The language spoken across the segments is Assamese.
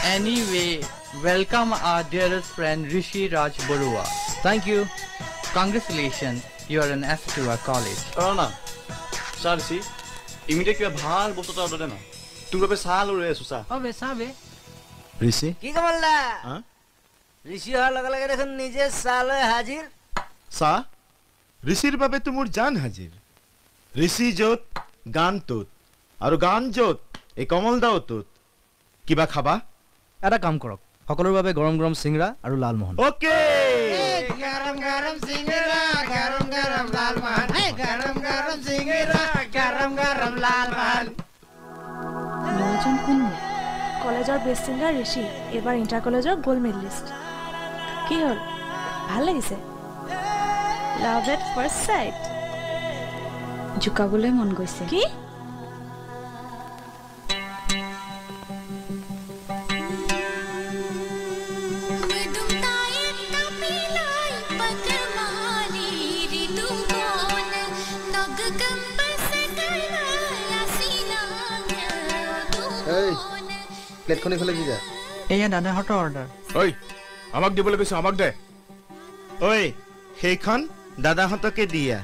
Anyway, welcome our dearest friend Rishi Raj Barua. Thank you. Congratulations, you are an asset to our college. Corona. Sarsi, immediate kiba bhal bosto ta order na. Tu lobe sal ore susa. Obe sabe. Rishi? কি কমলদা Huh? ঋষি হওয়ার লগে লগে দেখুন নিজে সাল হয়ে হাজির সা ঋষির বাবে তো মোৰ জান হাজিৰ ঋষি য'ত গান তোত আৰু গান য'ত এই কমল দাও তোত কিবা খাবা এটা কাম কৰক সকলোৰ বাবে গৰম গৰম চিংৰা আৰু লালমোহন ওকে গৰম গৰম সিঙ্গাৰা গৰম গৰম লাল মোহন গৰম গৰম সিঙ্গাৰা গৰম গৰম লাল মোহন নজন কোন কলেজৰ বেষ্ট সিঙ্গাৰ ঋষি এবাৰ ইন্টাৰ কলেজৰ গোল্ড মেডেলিষ্ট কি হল ভাল লাগিছে লাভ এট ফাৰ্ষ্ট সাইট জুকাবলৈ মন গৈছে কি প্লেটখন ইফালে কি যায় এয়া দাদাহঁতৰ অৰ্ডাৰ ঐ আমাক দিবলৈ কৈছো আমাক দে ঐ সেইখন দাদাহঁতকে দিয়া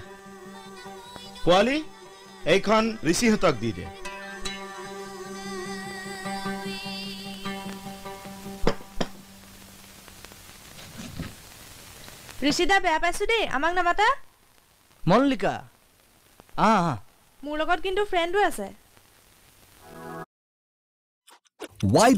পোৱালি এইখন ঋষিহঁতক দি দে ঋষিদা বেয়া পাইছো দেই আমাক নামাতা মল্লিকা মোৰ লগত কিন্তু ফ্ৰেণ্ডো আছে Why